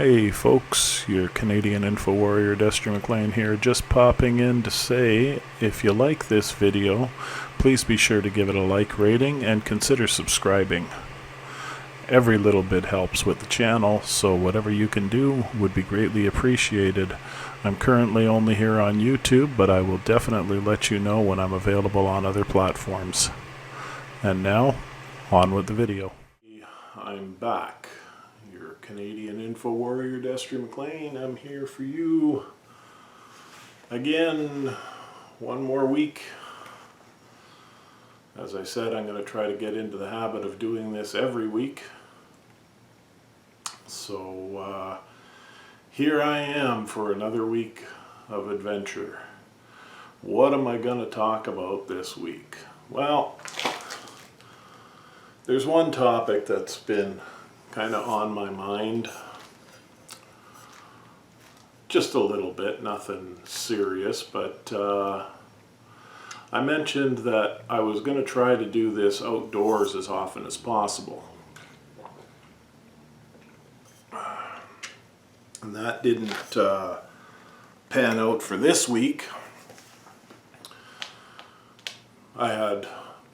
Hey folks, your Canadian Info Warrior Destry McLean here, just popping in to say if you like this video, please be sure to give it a like rating and consider subscribing. Every little bit helps with the channel, so whatever you can do would be greatly appreciated. I'm currently only here on YouTube, but I will definitely let you know when I'm available on other platforms. And now, on with the video. I'm back. Your Canadian Info Warrior Destry McLean. I'm here for you again, one more week. As I said, I'm going to try to get into the habit of doing this every week. So here I am for another week of adventure. What am I going to talk about this week? Well, there's one topic that's been kind of on my mind. Just a little bit, nothing serious, but I mentioned that I was going to try to do this outdoors as often as possible. And that didn't pan out for this week. I had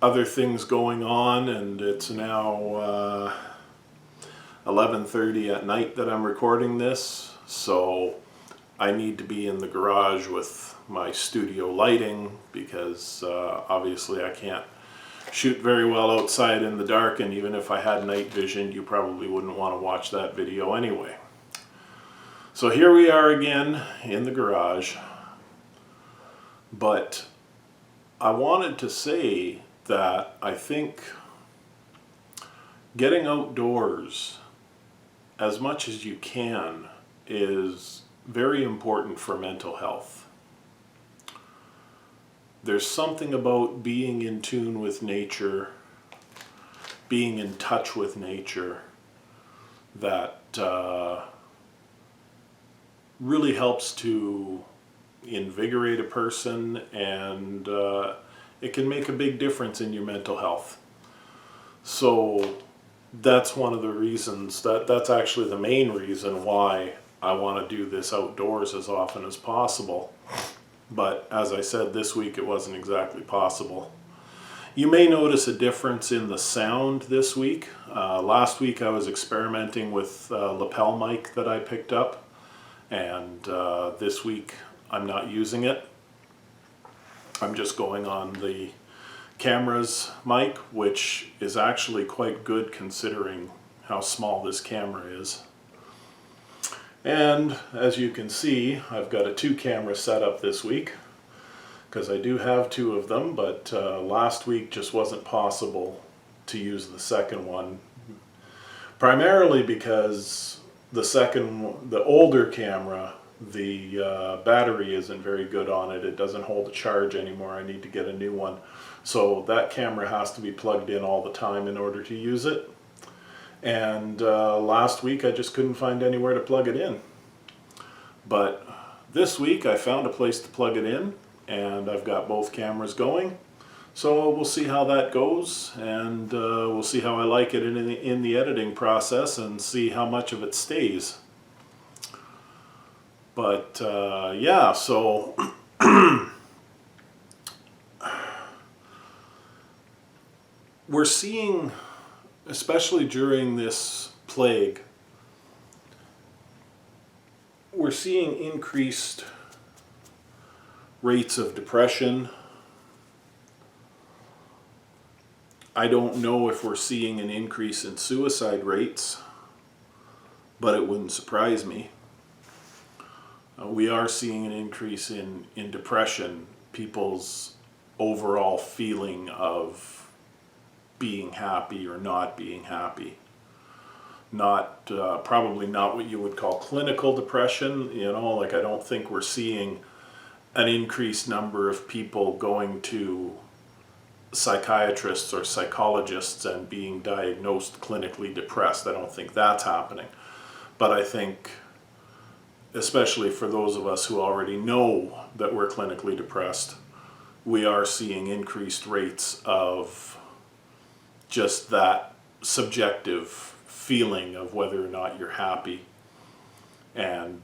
other things going on, and it's now 11:30 at night that I'm recording this, so I need to be in the garage with my studio lighting because obviously I can't shoot very well outside in the dark, and even if I had night vision, you probably wouldn't want to watch that video anyway. So here we are again in the garage, but I wanted to say that I think getting outdoors as much as you can is very important for mental health. There's something about being in tune with nature, being in touch with nature, that really helps to invigorate a person, and it can make a big difference in your mental health. So that's one of the reasons, that's actually the main reason why I want to do this outdoors as often as possible. But as I said, this week it wasn't exactly possible. You may notice a difference in the sound this week. Last week I was experimenting with lapel mic that I picked up, and this week I'm not using it. I'm just going on the camera's mic, which is actually quite good considering how small this camera is. And as you can see, I've got a 2-camera setup this week because I do have 2 of them, but last week just wasn't possible to use the second one, primarily because the older camera, the battery isn't very good on it. It doesn't hold a charge anymore. I need to get a new one. So that camera has to be plugged in all the time in order to use it. And last week I just couldn't find anywhere to plug it in. But this week I found a place to plug it in, and I've got both cameras going. So we'll see how that goes, and we'll see how I like it in the editing process, and see how much of it stays. But yeah, so we're seeing, especially during this plague, we're seeing increased rates of depression. I don't know if we're seeing an increase in suicide rates, but it wouldn't surprise me. We are seeing an increase in depression, people's overall feeling of being happy or not being happy. Not probably not what you would call clinical depression, you know, like I don't think we're seeing an increased number of people going to psychiatrists or psychologists and being diagnosed clinically depressed. I don't think that's happening. But I think, especially for those of us who already know that we're clinically depressed, we are seeing increased rates of just that subjective feeling of whether or not you're happy. And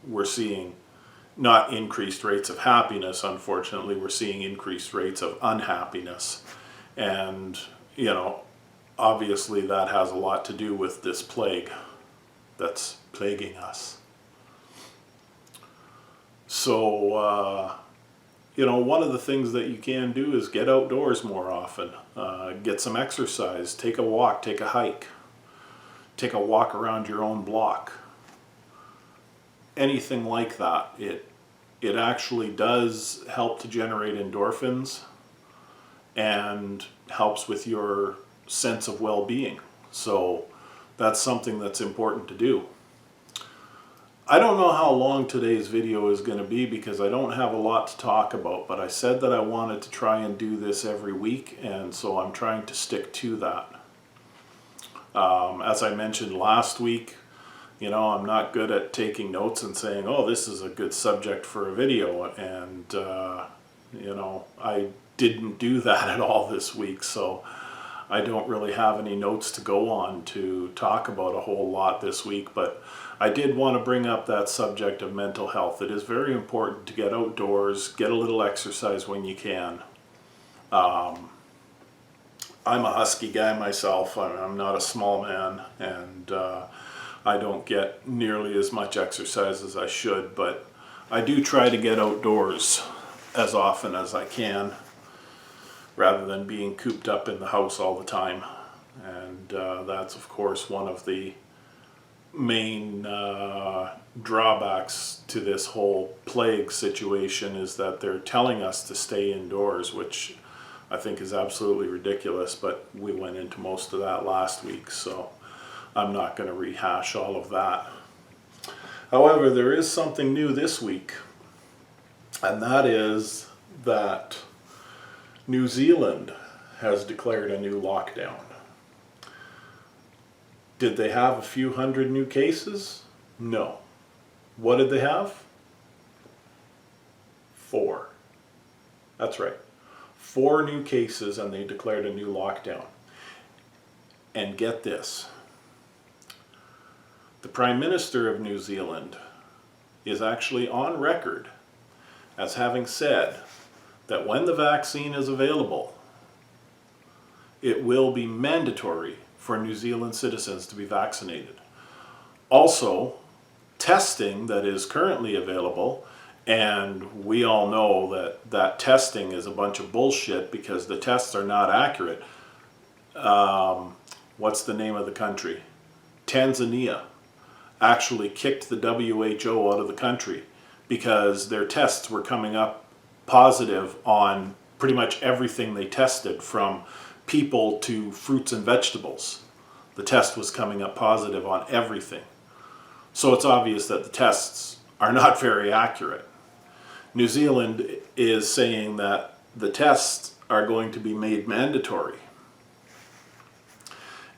we're seeing not increased rates of happiness, unfortunately, we're seeing increased rates of unhappiness. And, you know, obviously that has a lot to do with this plague that's plaguing us. So, you know, one of the things that you can do is get outdoors more often, get some exercise, take a walk, take a hike, take a walk around your own block. Anything like that. It actually does help to generate endorphins and helps with your sense of well-being. So that's something that's important to do. I don't know how long today's video is going to be because I don't have a lot to talk about, but I said that I wanted to try and do this every week, and so I'm trying to stick to that. As I mentioned last week, you know, I'm not good at taking notes and saying, oh, this is a good subject for a video, and you know, I didn't do that at all this week, so I don't really have any notes to go on to talk about a whole lot this week, but I did want to bring up that subject of mental health. It is very important to get outdoors, get a little exercise when you can. I'm a husky guy myself. I'm not a small man, and I don't get nearly as much exercise as I should, but I do try to get outdoors as often as I can, rather than being cooped up in the house all the time. And that's, of course, one of the main drawbacks to this whole plague situation, is that they're telling us to stay indoors, which I think is absolutely ridiculous, but we went into most of that last week, so I'm not going to rehash all of that. However, there is something new this week, and that is that New Zealand has declared a new lockdown. Did they have a few hundred new cases? No. What did they have? 4. That's right. 4 new cases, and they declared a new lockdown. And get this. The Prime Minister of New Zealand is actually on record as having said that when the vaccine is available, it will be mandatory for New Zealand citizens to be vaccinated. Also, testing that is currently available, and we all know that that testing is a bunch of bullshit because the tests are not accurate. What's the name of the country? Tanzania actually kicked the WHO out of the country because their tests were coming up positive on pretty much everything they tested, from people to fruits and vegetables. The test was coming up positive on everything. So it's obvious that the tests are not very accurate. New Zealand is saying that the tests are going to be made mandatory.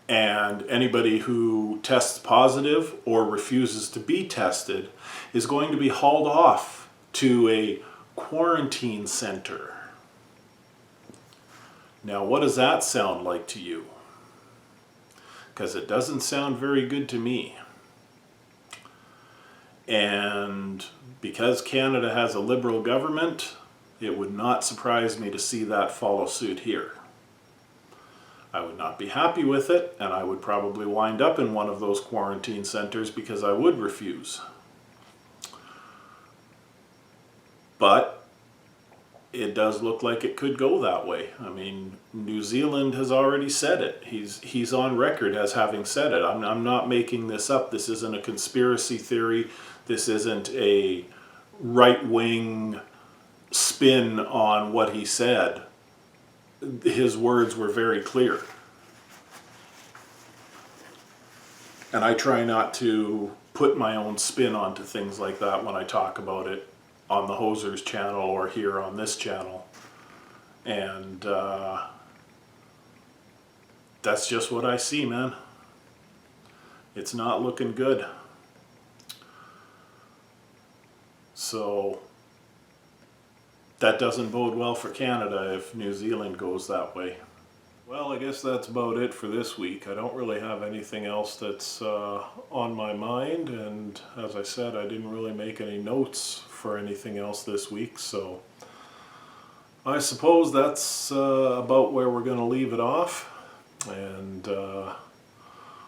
And anybody who tests positive or refuses to be tested is going to be hauled off to a quarantine center. Now, what does that sound like to you? Because it doesn't sound very good to me. And because Canada has a Liberal government, it would not surprise me to see that follow suit here. I would not be happy with it, and I would probably wind up in one of those quarantine centers because I would refuse. But it does look like it could go that way. I mean, New Zealand has already said it. He's on record as having said it. I'm not making this up. This isn't a conspiracy theory. This isn't a right-wing spin on what he said. His words were very clear. And I try not to put my own spin onto things like that when I talk about it on the Hosers channel or here on this channel. And that's just what I see, man. It's not looking good. So that doesn't bode well for Canada if New Zealand goes that way. Well, I guess that's about it for this week. I don't really have anything else that's on my mind, and as I said, I didn't really make any notes for anything else this week, so I suppose that's about where we're going to leave it off, and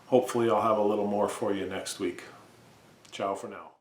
hopefully I'll have a little more for you next week. Ciao for now.